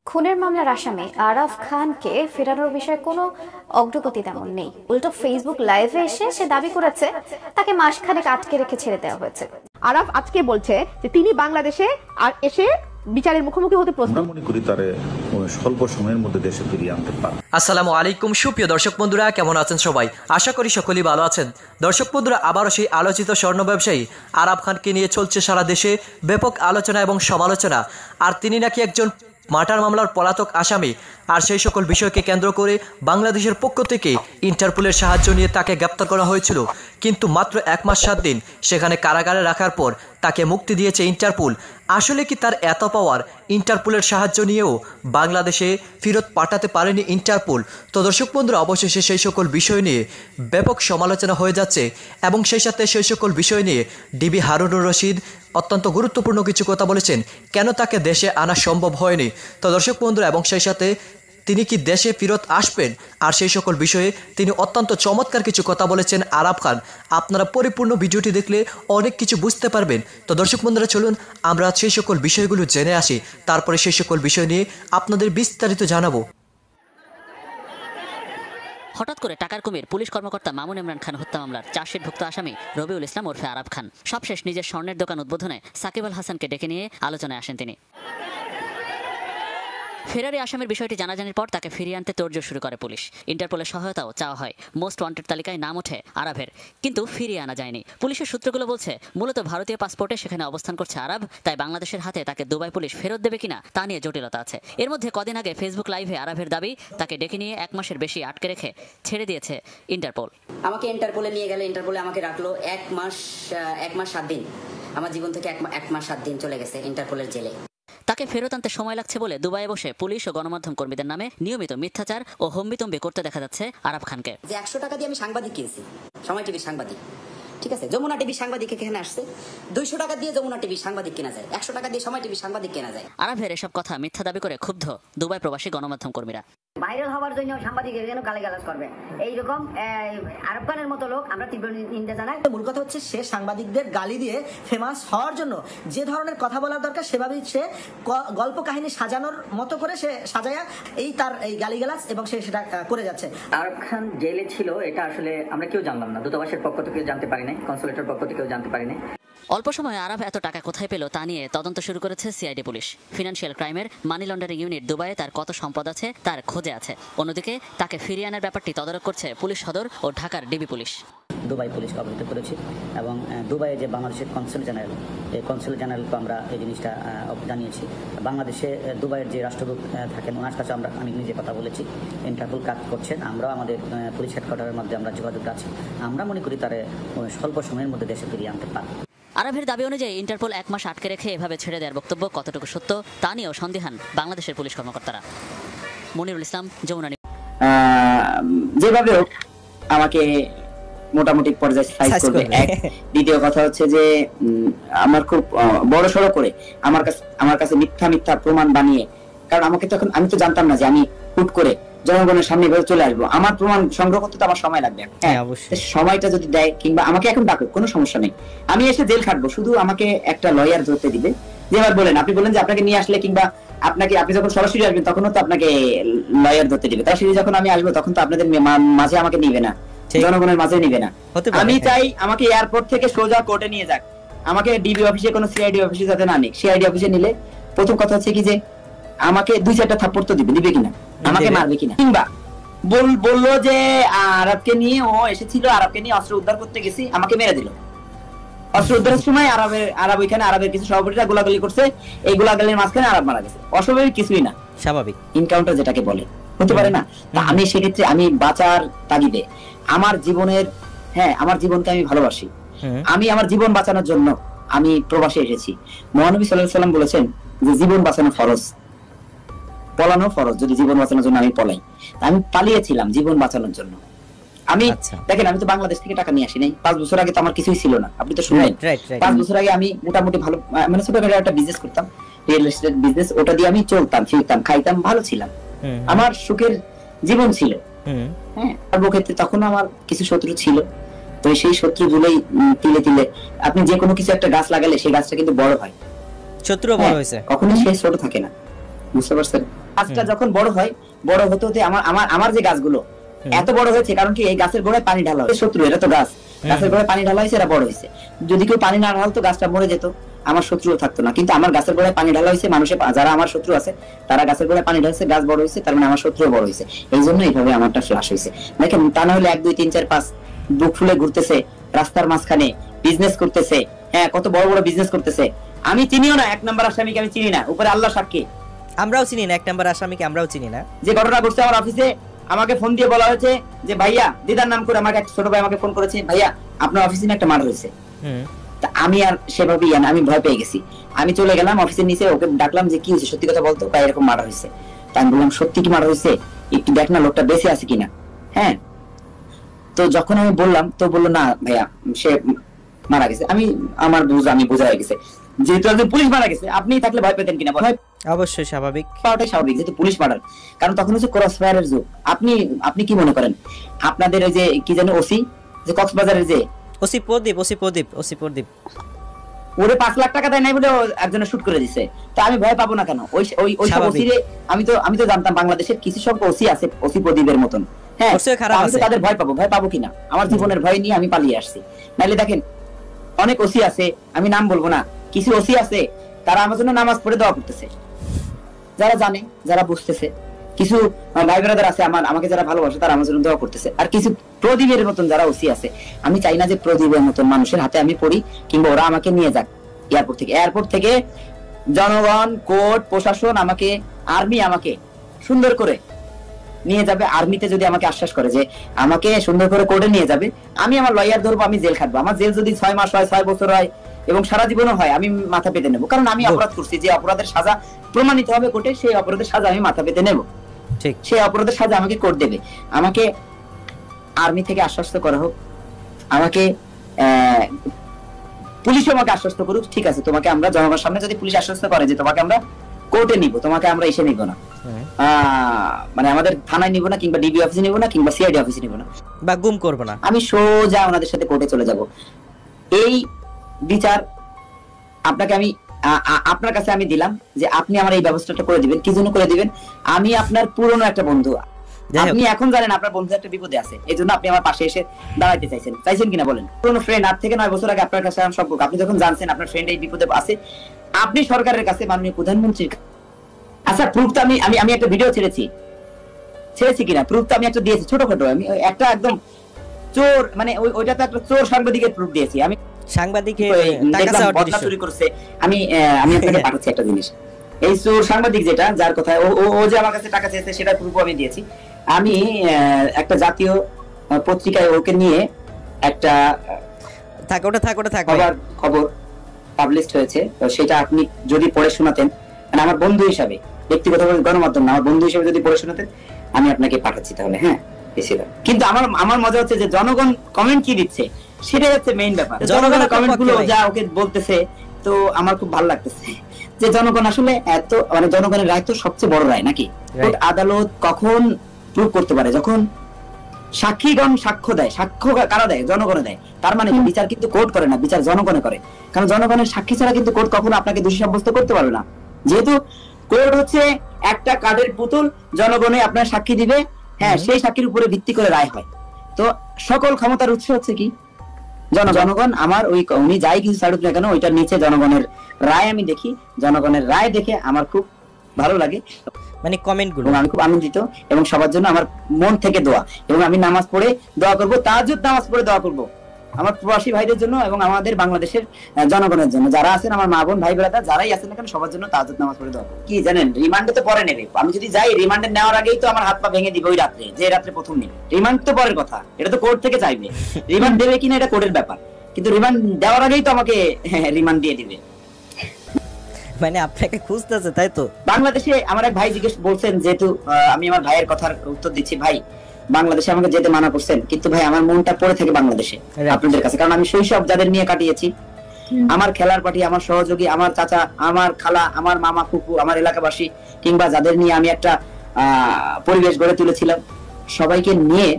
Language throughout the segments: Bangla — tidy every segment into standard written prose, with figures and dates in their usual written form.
খুনের মামলার আসামি আরাফ খানকে ফেরানোর বিষয়ে কোনো অগ্রগতি তেমন নেই। উল্টো ফেসবুক লাইভে এসে সে দাবি করেছে তাকে মাসখানেক আটকে রেখে ছেড়ে দেওয়া হয়েছে। আরাফ আজকে বলছে যে তিনি বাংলাদেশে আর এসে বিচারের মুখোমুখি হতে প্রস্তুত। মনে করি তারে স্বল্প সময়ের মধ্যে দেশে ফিরিয়ে আনতে পারে। আসসালামু আলাইকুম সুপ্রিয় দর্শক বন্ধুরা, কেমন আছেন সবাই? আশা করি সকলেই ভালো আছেন। দর্শক বন্ধুরা, আবারও সেই আলোচিত স্বর্ণ ব্যবসায়ী আরাফ খানকে নিয়ে চলছে সারা দেশে ব্যাপক আলোচনা এবং সমালোচনা। আর তিনি নাকি একজন মার্ডার মামলার পলাতক আসামি। আর সেই সকল বিষয়কে কেন্দ্র করে বাংলাদেশের পক্ষ থেকে ইন্টারপোলের সাহায্য নিয়ে তাকে গ্রেপ্তার করা হয়েছিল, কিন্তু মাত্র 1 মাস 7 দিন সেখানে কারাগারে রাখার পর তাকে মুক্তি দিয়েছে ইন্টারপোল। আসলে কি তার এত পাওয়ার ইন্টারপোলের সাহায্য নিয়েও বাংলাদেশে ফেরত পাঠাতে পারেনি ইন্টারপোল? তো দর্শক বন্ধুরা, অবশেষে সেই সকল বিষয় নিয়ে ব্যাপক সমালোচনা হয়ে যাচ্ছে এবং সেই সাথে সেই সকল বিষয় নিয়ে ডিবি হারুনুর রশিদ অত্যন্ত গুরুত্বপূর্ণ কিছু কথা বলেছেন, কেন তাকে দেশে আনা সম্ভব হয়নি। তো দর্শক বন্ধুরা, এবং সেই সাথে তিনি কি দেশে ফেরত আসবেন, আর সেই সকল বিষয়ে তিনি অত্যন্ত চমৎকার কিছু কথা বলেছেন আরাফ খান। আপনারা পরিপূর্ণ ভিডিওটি দেখলে অনেক কিছু বুঝতে পারবেন। তো দর্শক বন্ধুরা, চলুন আমরা সেই সকল বিষয়গুলো জেনে আসি, তারপরে সেই সকল বিষয় নিয়ে আপনাদের বিস্তারিত জানাবো। হঠাৎ করে টাকার কুমির পুলিশ কর্মকর্তা মামুন ইমরান খান হত্যা মামলার চার্জশিটভুক্ত আসামি রবিউল ইসলাম ওরফে আরাফ খান সবশেষ নিজের স্বর্ণের দোকান উদ্বোধনে সাকিব আল হাসানকে ডেকে নিয়ে আলোচনায় আসেন তিনি। ফেরারি আসামির বিষয়টি জানাজানির পর তাকে ফিরিয়ে আনতে তোড়জোড় শুরু করে পুলিশ। ইন্টারপোলের সহায়তাও চাওয়া হয়। মোস্ট ওয়ান্টেড তালিকায় নাম ওঠে আরাফের, কিন্তু ফিরিয়ে আনা যায়নি। পুলিশের সূত্রগুলো বলছে মূলত ভারতীয় পাসপোর্টে সেখানে অবস্থান করছে আরাফ, তাই বাংলাদেশের হাতে তাকে দুবাই পুলিশ ফেরত দেবে কিনা তা নিয়ে জটিলতা আছে। এর মধ্যে কদিন আগে ফেসবুক লাইভে আরাফের দাবি তাকে ডেকে নিয়ে 1 মাসের বেশি আটকে রেখে ছেড়ে দিয়েছে ইন্টারপোল। আমাকে ইন্টারপোলে নিয়ে গেলে ইন্টারপোলে আমাকে রাখলো 1 মাস 7 দিন। আমার জীবন থেকে 1 মাস 7 দিন চলে গেছে ইন্টারপোলের জেলে। তাকে ফেরত আনতে সময় লাগছে বলে দুবাইয়ে বসে পুলিশ ও গণমাধ্যম কর্মীদের নামে নিয়মিত মিথ্যাচার ও হম্বিতম্বি করতে দেখা যাচ্ছে আরাফ খানকে। যে 100 টাকা দিয়ে আমি সাংবাদিক কিনেছি, সময় টিভির সাংবাদিক, ঠিক আছে, যমুনা টিভির সাংবাদিক এখানে আসছে। 200 টাকা দিয়ে যমুনা টিভির সাংবাদিক কেনা যায়, 100 টাকা দিয়ে সময় টিভির সাংবাদিক কেনা যায়। আরাফের এসব কথা মিথ্যা দাবি করে ক্ষুব্ধ দুবাই প্রবাসী গণমাধ্যম কর্মীরা। ভাইরাল হওয়ার জন্য সাংবাদিক যেন গালিগালাজ করবে, এইরকম আরাফ খানের মতো লোক আমরা তীব্র নিন্দা জানাই। মূল কথা হচ্ছে সে সাংবাদিকদের গালি দিয়ে ফেমাস হওয়ার জন্য যে ধরনের কথা বলার দরকার সেভাবেই সে গল্প কাহিনী সাজানোর মতো করে সে সাজায়া এই তার এই গালিগালাজ এবং সে সেটা করে যাচ্ছে। আরাফ খান জেলে ছিল এটা আসলে আমরা কেউ জানলাম না, দূতাবাসের পক্ষ থেকেও জানতে পারি নাই, কনসুলেটের পক্ষ থেকেও জানতে পারি নাই। অল্প সময়ে আরাফ এত টাকা কোথায় পেল তা নিয়ে তদন্ত শুরু করেছে সিআইডি পুলিশ। ফিনান্সিয়াল ক্রাইমের মানি লন্ডারিং ইউনিট দুবাইয়ে তার কত সম্পদ আছে তার খোঁজে আছে। অন্যদিকে তাকে ফিরিয়ে আনার ব্যাপারটি তদারক করছে পুলিশ সদর ও ঢাকার ডিবি পুলিশ। দুবাই পুলিশকে অবহিত করেছি এবং দুবাইয়ে যে বাংলাদেশের কনসুল জেনারেল, এই কনসুল জেনারেলকে আমরা এই জিনিসটা জানিয়েছি। বাংলাদেশে দুবাইয়ের যে রাষ্ট্রদূত থাকেন ওনার কাছে আমি নিজে কথা বলেছি। ইন্টারপোল কাজ করছেন, আমরাও আমাদের পুলিশ হেডকোয়ার্টারের মধ্যে আমরা যোগাযোগ আছি। আমরা মনে করি তারা স্বল্প সময়ের মধ্যে দেশে ফিরিয়ে আনতে পারে। আরাফের দাবি অনুযায়ী ইন্টারপোল 1 মাস আটকে রেখে এভাবে ছেড়ে দেওয়ার বক্তব্য কতটুকু সত্য তা নিয়েও সন্দিহান বাংলাদেশের পুলিশ কর্মকর্তারা। মনিরুল ইসলাম, যমুনা। যেভাবে হোক আমাকে মোটামুটি পর্যায়ে সাইজ করবে। এক, দ্বিতীয় কথা হচ্ছে যে আমার খুব বড় সড়ো করে আমার কাছে মিথ্যা প্রমাণ বানিয়ে, কারণ আমাকে তখন আমি তো জানতাম না যে আমি হুট করে জনগণের সামনে চলে আসবো। আমার প্রমাণ সংগ্রহ করতে তো আমার সময় লাগবে। হ্যাঁ, সময়টা যদি দেয় কিংবা আমাকে এখন ডাকুক, কোনো সমস্যা নেই, আমি এসে জেল খাটবো। শুধু আমাকে একটা লয়ার ধরতে দিবে। যেবার আপনি বলেন যে আপনাকে নিয়ে আসলে কিংবা আপনি যখন সরাসরি আসবেন তখনও তো আপনাকে লয়ার ধরতে দিবে। সরাসরি যখন আমি আসবো তখন তো আপনাদের মাঝে আমাকে নিবে না, জনগণের মাঝে নিবে না। আমি চাই আমাকে এয়ারপোর্ট থেকে সোজা কোর্টে নিয়ে যাক, আমাকে ডিবি অফিসে কোনো সিআইডি অফিসে যাতে না নিক। সিআইডি অফিসে নিলে প্রথম কথা হচ্ছে কি যে আমাকে 2-4টা থাপ্পড় তো দিবে কিনা, আমাকে মারবে কিনা, কিংবা বললো যে আরবকে নিয়ে ও এসেছিল, আরবকে নিয়ে অস্ত্র উদ্ধার করতে গেছি, আমাকে মেরে দিল। অস্ত্র উদ্ধারের সময় আরব ওইখানে আরবের কিছু সভাপতিরা গোলাগুলি করছে, এই গোলাগুলির মাঝখানে আরব মারা গেছে। অস্বাভাবিক কিছুই না, স্বাভাবিক এনকাউন্টার যেটাকে বলে, হতে পারে না? আমি সেক্ষেত্রে আমি বাঁচার তাগিদে আমার জীবনের, আমার জীবনকে আমি ভালোবাসি, আমি আমার জীবন বাঁচানোর জন্য আমি প্রবাসে এসেছি। মহানবী সাল্লাল্লাহু আলাইহি ওয়াসাল্লাম বলেছেন যে জীবন বাঁচানো ফরজ, পলানো ফরজ। যদি জীবন বাঁচানোর জন্য আমি পলাই, আমি পালিয়েছিলাম জীবন বাঁচানোর জন্য। আমি দেখেন, আমি তো বাংলাদেশ থেকে টাকা নিয়ে আসি নাই। 5 বছর আগে তো আমার কিছুই ছিল না, আপনি তো শুনলেন। 5 বছর আগে আমি মোটামুটি ভালো, মানে ছোটখাটো একটা বিজনেস করতাম, রিয়েল এস্টেট বিজনেস। ওটা দিয়ে আমি চলতাম, ফিরতাম, খাইতাম, ভালো ছিলাম, আমার সুখের জীবন ছিল। ক্ষেত্রে তখন আমার কিছু শত্রু ছিল, তো সেই শত্রুগুলোই তিলে তিলে, আপনি যে কোনো কিছু একটা গাছ লাগালে সেই গাছটা কিন্তু বড় হয়, শত্রু বড় হয়েছে, কখনোই সে ছোট থাকে না, বুঝতে পারছেন? গাছটা যখন বড় হয়, বড় হতে হতে আমার যে গাছগুলো এত বড় হয়েছে, কারণ কি এই গাছের গোড়ায় পানি ঢালা হয়েছে। শত্রু, এটা তো গাছ, গাছের গোড়ায় পানি ঢালা হয়েছে, এরা বড় হয়েছে। যদি কেউ পানি না ঢালতো গাছটা মরে যেত, আমার শত্রুও থাকতো না। কিন্তু আমার গাছের গোড়ায় পানি ঢালা হয়েছে, মানুষের যারা আমার শত্রু আছে তারা গাছের গোড়ায় পানি ঢালছে, গাছ বড় হয়েছে, তার মানে আমার শত্রুও বড় হয়েছে। এই জন্য এইভাবে আমারটা ফ্লাশ হয়েছে। দেখেন, তা না হলে 1 2 3 4 5 বুক ফুলে ঘুরতেছে রাস্তার মাঝখানে, বিজনেস করতেছে, হ্যাঁ কত বড় বড় বিজনেস করতেছে। আমি চিনিও না 1 নাম্বার আসামিকে, আমি চিনি না, উপরে আল্লাহ সাক্ষী আমরাও চিনি না 1 নাম্বার আসামিকে, আমরাও চিনি না। যে ঘটনা ঘটছে আমার অফিসে, আমাকে ফোন দিয়ে বলা হয়েছে যে ভাইয়া, দিদার নাম করে আমাকে এক ছোট ভাই আমাকে ফোন করেছে, ভাইয়া আপনার অফিসে একটা মার্ডার হয়েছে। তা আমি আর সেভাবেই আমি ভয় পেয়ে গেছি। আমি চলে গেলাম অফিসের নিচে, ওকে ডাকলাম যে কি হয়েছে, সত্যি কথা বলতো, ভাই এরকম মার্ডার হয়েছে। তা আমি বললাম সত্যি কি মার্ডার হয়েছে, একটু দেখ না লোকটা বেঁচে আছে কিনা। হ্যাঁ, তো যখন আমি বললাম তো বললো না ভাইয়া সে মারা গেছে। আমি বোঝা হয়ে গেছে, যেহেতু একজন পুলিশ মারা গেছে, আপনি থাকলে ভয় পেতেন কিনা? অবশ্যই স্বাভাবিক, পাওয়াটাই স্বাভাবিক, যেহেতু পুলিশ মার্ডার। কারণ তখন হচ্ছে ক্রস ফায়ারের যুগ। আপনি কি মনে করেন আপনাদের ওই যে কি জানো ওসি, যে কক্সবাজারের যে ওসি প্রদীপ ওরে 5 লাখ টাকা দেয় নাই বলে একজনের শুট করে দিছে। তো আমি ভয় পাবো না কেন? ওই সব ওসিরে আমি তো জানতাম বাংলাদেশের কিছু সব ওসি আছে, ওসি প্রদীপের মতন। হ্যাঁ, আমি তো তাদের ভয় পাবো কিনা? আমার জীবনের ভয় নিয়ে আমি পালিয়ে আসছি। নাইলে দেখেন অনেক ওসি আছে, আমি নাম বলবো না, কিছু ওসি আছে তারা আমার জন্য নামাজ পড়ে দোয়া করতেছে, যারা জানে, যারা বুঝতেছে। কিছু ভাই ব্রাদার আছে আমাকে যারা ভালোবাসে, তারা আমার জন্য দোয়া করতেছে। আর কিছু প্রদীপের মতন যারা ওসি আছে, আমি চাই না যে প্রদীপের মতন মানুষের হাতে আমি পড়ি, কিংবা ওরা আমাকে নিয়ে যাক এয়ারপোর্ট থেকে জনগণ, কোর্ট, প্রশাসন, আমাকে আর্মি আমাকে সুন্দর করে নিয়ে যাবে। আর্মিতে যদি আমাকে আশ্বাস করে যে আমাকে সুন্দর করে কোর্টে নিয়ে যাবে, আমি আমার লয়ার ধরবো, আমি জেল খাটবো। আমার জেল যদি 6 মাস হয়, 6 বছর হয়, এবং সারা জীবনও হয়, আমি মাথা পেতে নেবো। কারণ আমি অপরাধ করছি, যে অপরাধের সাজা প্রমাণিত হবে কোর্টে, সেই অপরাধের সাজা আমি মাথা পেতে নেবো। ঠিক, সেই অপরাধের সাজা আমাকে কোর্ট দেবে। আমাকে আর্মি থেকে আশ্বস্ত করা হোক, আমাকে পুলিশও আমাকে আশ্বস্ত করুক, ঠিক আছে তোমাকে আমরা জনগণের সামনে যদি পুলিশ আশ্বস্ত করে যে তোমাকে আমরা কোর্টে নিব, তোমাকে আমরা এসে নিব না, মানে আমাদের থানায় নিব না, কিংবা ডিবি অফিসে নিব না, কিংবা সিআইডি অফিসে নিব না, বা গুম করব না, আমি সোজা ওনাদের সাথে কোর্টে চলে যাব। এই বিচার আপনাকে আমি আপনার কাছে আমি দিলাম যে আপনি আমার এই ব্যবস্থাটা করে দিবেন। কি জন্য করে দিবেন? আমি আপনার পুরনো একটা বন্ধু, আপনি এখন জানেন আপনার বন্ধু একটা বিপদে আছে, এই জন্য আপনি আমার পাশে এসে দাঁড়াইতে চাইছেন কিনা বলেন? পুরনো ফ্রেন্ড, 8 থেকে 9 বছর আগে আপনার কাছে আমার সম্পর্ক। আপনি যখন জানছেন আপনার ফ্রেন্ড এই বিপদে আছে, আপনি সরকারের কাছে, মাননীয় প্রধানমন্ত্রীর, আচ্ছা প্রুফটা আমি একটা ভিডিও ছেড়েছি কিনা, প্রুফটা আমি একটা দিয়েছি ছোটখাটো। আমি একটা একদম চোর, মানে ওইটা তো একটা চোর সাংবাদিকের প্রুফ দিয়েছি। আমি সাংবাদিকের টাকা চাওয়ার চুরি করছে, আমি আপনাকে পাঠাচ্ছি একটা জিনিস। এই চোর সাংবাদিক যেটা, যার কথা ও যে আমার কাছে টাকা চেয়েছে, সেটা প্রুফ আমি দিয়েছি। আমি একটা জাতীয় পত্রিকায় ওকে নিয়ে একটা খবর পাবলিশড হয়েছে, তো সেটা আপনি যদি পড়ে শোনাতেন, মানে আমার বন্ধু হিসাবে, ব্যক্তিগতভাবে গণমাধ্যম না, আমার বন্ধু হিসেবে যদি পড়ে শোনাতেন, আমি আপনাকে পাঠাচ্ছি তাহলে। হ্যাঁ, কিন্তু আমার মজা হচ্ছে যে জনগণ কমেন্ট কি দিচ্ছে, সেটাই হচ্ছে মেইন ব্যাপার। জনগণের কমেন্ট গুলো যা ওকে বলতেছে, তো আমার খুব ভালো লাগতেছে যে জনগণ আসলে এত, মানে জনগণের রায় তো সবচেয়ে বড় রায় নাকি? আদালত কখন প্রুভ করতে পারে? যখন সাক্ষীগণ সাক্ষ্য দেয়। সাক্ষ্য কারা দেয়? জনগণে দেয়। তার মানে বিচার কিন্তু কোর্ট করে না, বিচার জনগণে করে। কারণ জনগণের সাক্ষী ছাড়া কিন্তু কোর্ট কখনো আপনাকে দোষী সাব্যস্ত করতে পারবে না। যেহেতু কোর্ট হচ্ছে একটা কাঠের পুতুল, জনগণে আপনার সাক্ষী দিবে, হ্যাঁ, সেই সাক্ষীর উপরে ভিত্তি করে রায় হয়। তো সকল ক্ষমতার উৎস হচ্ছে কি? জনগণ। আমার উনি যাই কিছু ছাড়ুক না কেন, ওইটার নিচে জনগণের রায় আমি দেখি। জনগণের রায় দেখে আমার খুব ভালো লাগে, মানে কমেন্ট গুলো আমি খুব আনন্দিত, এবং সবার জন্য আমার মন থেকে দোয়া। এবং আমি নামাজ পড়ে দোয়া করবো, তাহাজ্জুদ নামাজ পড়ে দোয়া করবো আমার প্রবাসী ভাইদের জন্য এবং আমাদের বাংলাদেশের জনগণের জন্য, যারা আছেন আমার মা বোন ভাই ব্রাদার যারাই আছেন না কেন, সবার জন্য তাহাজ্জুদ নামাজ পড়ে দোয়া করবো। কি জানেন, রিমান্ডে তো পরে নেবে। আমি যদি যাই, রিমান্ডে নেওয়ার আগেই তো আমার হাত পা ভেঙে দিবে ওই রাত্রে, যে রাত্রে প্রথম নেবে। রিমান্ড তো পরের কথা, এটা তো কোর্ট থেকে চাইবে। রিমান্ড দেবে কিনা এটা কোর্টের ব্যাপার, কিন্তু রিমান্ড দেওয়ার আগেই তো আমাকে রিমান্ড দিয়ে দিবে। মানে আপনাকে খুঁজতেছে, তাই তো? বাংলাদেশে আমার এক ভাই জিজ্ঞেস বলছেন, যেহেতু আমি আমার ভাইয়ের কথার উত্তর দিচ্ছি, ভাই বাংলাদেশে আমাকে যেতে মানা করছেন, কিন্তু ভাই আমার মনটা পড়ে থাকে বাংলাদেশে আপনাদের কাছে। কারণ আমি শৈশব যাদের নিয়ে কাটিয়েছি, আমার খেলার পার্টি, আমার সহযোগী, আমার চাচা, আমার খালা, আমার মামা, ফুপু, আমার এলাকাবাসী, কিংবা যাদের নিয়ে আমি একটা পরিবেশ গড়ে তুলেছিলাম, সবাইকে নিয়ে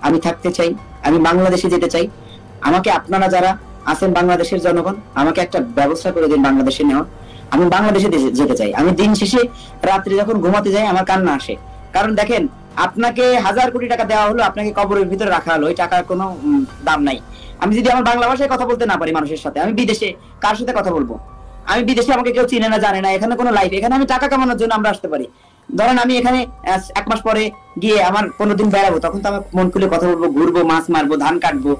আমি থাকতে চাই। আমি বাংলাদেশে যেতে চাই। আমাকে আপনারা যারা আছেন বাংলাদেশের জনগণ, আমাকে একটা ব্যবস্থা করে দিন বাংলাদেশে নেওয়া। আমি বাংলাদেশে যেতে চাই। আমি দিন শেষে রাত্রে যখন ঘুমাতে যাই আমার কান্না আসে, কারণ দেখেন আপনাকে 1000 কোটি টাকা দেওয়া হলো, আপনাকে কবরের ভিতরে রাখা হলো, ওই টাকার কোনো দাম নাই। আমি যদি আমার বাংলা ভাষায় কথা বলতে না পারি মানুষের সাথে, আমি বিদেশে কার সাথে কথা বলবো? আমি বিদেশে আমাকে কেউ চিনে না, জানে না, এখানে কোনো লাইফ, এখানে আমি টাকা কামানোর জন্য আমরা আসতে পারি। ধরেন আমি এখানে 1 মাস পরে গিয়ে আমার 15 দিন বেড়াবো, তখন তো আমার মন খুলে কথা বলবো, ঘুরবো, মাছ মারবো, ধান কাটবো,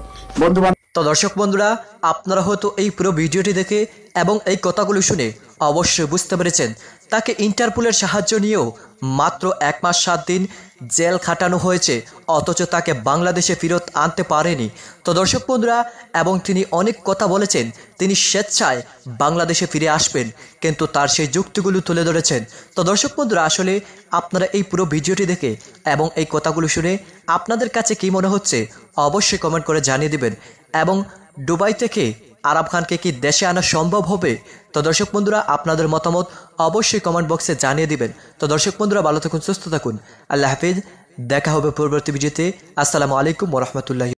বন্ধু বান্ধব। তো দর্শক বন্ধুরা, আপনারা হয়তো এই পুরো ভিডিওটি দেখে এবং এই কথাগুলো শুনে অবশ্যই বুঝতে পেরেছেন তাকে ইন্টারপোলের সাহায্য নিয়েও মাত্র 1 মাস 7 দিন জেল খাটানো হয়েছে, অথচ তাকে বাংলাদেশে ফেরত আনতে পারেনি। তো দর্শক বন্ধুরা, এবং তিনি অনেক কথা বলেছেন তিনি স্বেচ্ছায় বাংলাদেশে ফিরে আসবেন, কিন্তু তার সেই যুক্তিগুলো তুলে ধরেছেন। তো দর্শক বন্ধুরা, আসলে আপনারা এই পুরো ভিডিওটি দেখে এবং এই কথাগুলো শুনে আপনাদের কাছে কি মনে হচ্ছে অবশ্যই কমেন্ট করে জানিয়ে দিবেন। এবং দুবাই থেকে আরাব খানকে কি দেশে আনা সম্ভব হবে? তো দর্শক বন্ধুরা, আপনাদের মতামত অবশ্যই কমেন্ট বক্সে জানিয়ে দিবেন। তো দর্শক বন্ধুরা, ভালো থাকুন, সুস্থ থাকুন, আল্লাহ হাফিজ। দেখা হবে পরবর্তী ভিডিওতে। আসসালামু আলাইকুম ওয়া রাহমাতুল্লাহি।